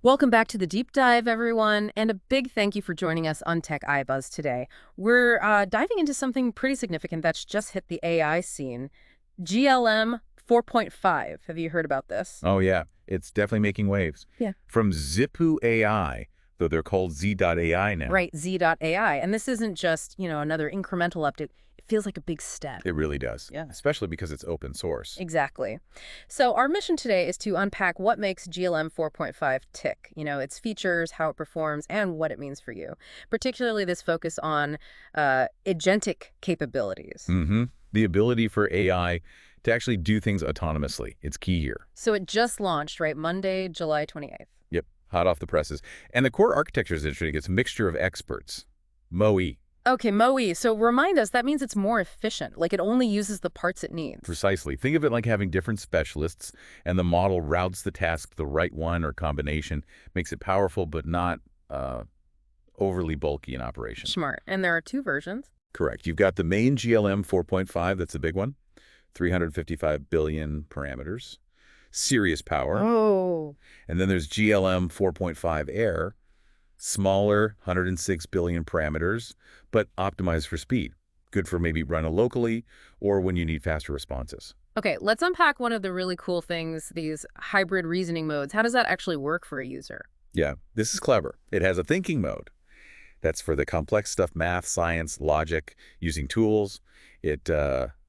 Welcome back to the deep dive, everyone, and a big thank you for joining us on TechAIBuz today. We're diving into something pretty significant that's just hit the AI scene, GLM 4.5. Have you heard about this? Oh, yeah. It's definitely making waves. Yeah. From Zhipu AI, though they're called Z.AI now. Right, Z.AI. And this isn't just, another incremental update. It feels like a big step. It really does. Yeah. Especially because it's open source. Exactly. So our mission today is to unpack what makes GLM 4.5 tick, its features, how it performs, and what it means for you. Particularly this focus on agentic capabilities. The ability for AI to actually do things autonomously. It's key here. So it just launched, right? Monday, July 28th. Yep. Hot off the presses. And the core architecture is interesting. It's a mixture of experts. MOE. Okay, MOE. So remind us, that means it's more efficient. Like it only uses the parts it needs. Precisely. Think of it like having different specialists, and the model routes the task to the right one or combination, makes it powerful but not overly bulky in operation. Smart. And there are two versions. Correct. You've got the main GLM 4.5, that's the big one, 355 billion parameters, serious power. Oh. And then there's GLM 4.5 Air, smaller, 106 billion parameters, but optimized for speed. Good for maybe run locally or when you need faster responses. Okay, let's unpack one of the really cool things, these hybrid reasoning modes. How does that actually work for a user? Yeah, this is clever. It has a thinking mode. That's for the complex stuff, math, science, logic, using tools. It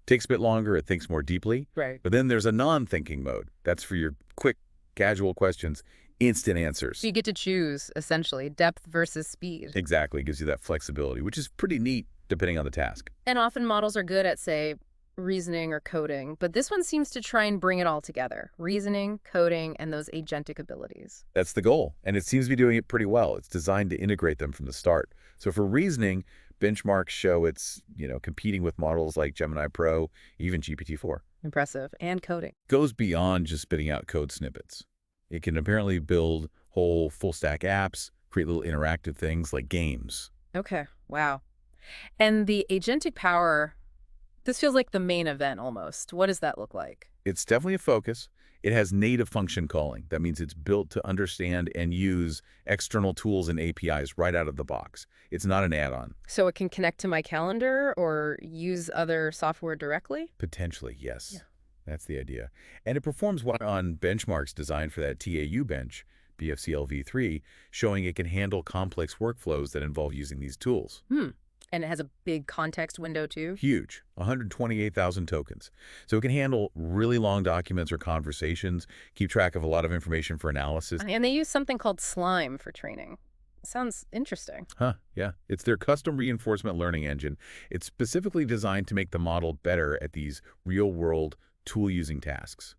takes a bit longer. It thinks more deeply. Right. But then there's a non-thinking mode. That's for your quick, casual questions, instant answers. So you get to choose, essentially, depth versus speed. Exactly. Gives you that flexibility, which is pretty neat depending on the task. And often models are good at, say, reasoning or coding, but this one seems to try and bring it all together. Reasoning, coding, and those agentic abilities. That's the goal. And it seems to be doing it pretty well. It's designed to integrate them from the start. So for reasoning, benchmarks show it's, competing with models like Gemini Pro, even GPT-4. Impressive. And coding. Goes beyond just spitting out code snippets. It can apparently build whole full-stack apps, create little interactive things like games. Okay. Wow. And the agentic power, this feels like the main event almost. What does that look like? It's definitely a focus. It has native function calling. That means it's built to understand and use external tools and APIs right out of the box. It's not an add-on. So it can connect to my calendar or use other software directly? Potentially, yes. Yeah. That's the idea. And it performs well on benchmarks designed for that TAU bench, BFCL v3, showing it can handle complex workflows that involve using these tools. And it has a big context window too? Huge, 128,000 tokens. So it can handle really long documents or conversations, keep track of a lot of information for analysis. And they use something called Slime for training. Sounds interesting. Yeah. It's their custom reinforcement learning engine. It's specifically designed to make the model better at these real-world tool-using tasks,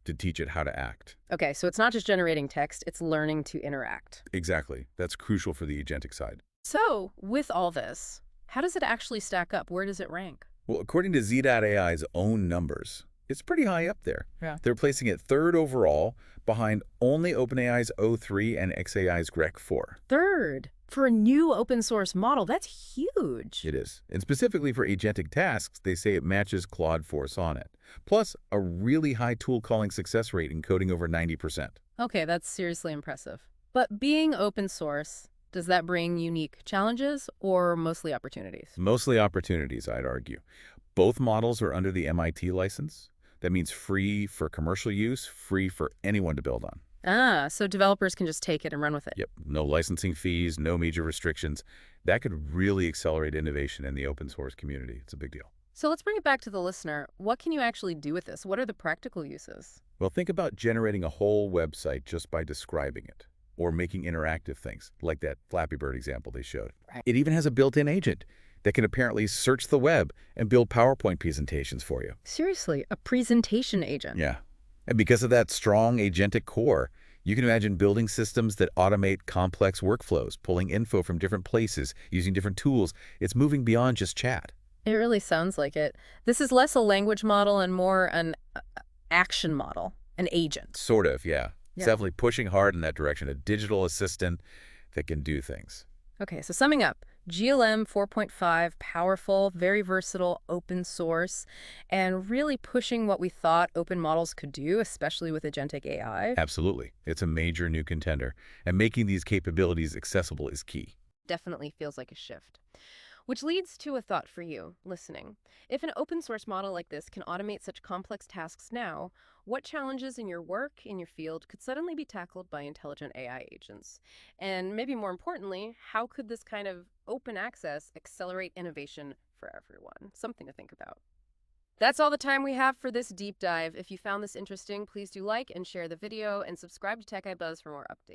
to teach it how to act. Okay, so it's not just generating text, it's learning to interact. Exactly. That's crucial for the agentic side. So, with all this, how does it actually stack up? Where does it rank? Well, according to Z.AI's own numbers, it's pretty high up there. Yeah. They're placing it third overall, behind only OpenAI's O3 and xAI's Grek 4. Third, for a new open source model, that's huge. It is. And specifically for agentic tasks, they say it matches Claude 4 Sonnet. Plus, a really high tool calling success rate, encoding over 90%. Okay, that's seriously impressive. But being open source, does that bring unique challenges or mostly opportunities? Mostly opportunities, I'd argue. Both models are under the MIT license. That means free for commercial use, free for anyone to build on. So developers can just take it and run with it. Yep, no licensing fees, no major restrictions. That could really accelerate innovation in the open source community. It's a big deal. So let's bring it back to the listener. What can you actually do with this? What are the practical uses? Well, think about generating a whole website just by describing it, or making interactive things, like that Flappy Bird example they showed. Right. It even has a built-in agent that can apparently search the web and build PowerPoint presentations for you. Seriously, a presentation agent? Yeah. And because of that strong agentic core, you can imagine building systems that automate complex workflows, pulling info from different places, using different tools. It's moving beyond just chat. It really sounds like it. This is less a language model and more an action model, an agent. Sort of, yeah. It's Yeah. definitely pushing hard in that direction, a digital assistant that can do things. Okay, so summing up, GLM 4.5, powerful, very versatile, open source, and really pushing what we thought open models could do, especially with Agentic AI. Absolutely. It's a major new contender, and making these capabilities accessible is key. Definitely feels like a shift. Which leads to a thought for you, listening. If an open source model like this can automate such complex tasks now, what challenges in your work, in your field, could suddenly be tackled by intelligent AI agents? And maybe more importantly, how could this kind of open access accelerate innovation for everyone? Something to think about. That's all the time we have for this deep dive. If you found this interesting, please do like and share the video and subscribe to TechAIBuz for more updates.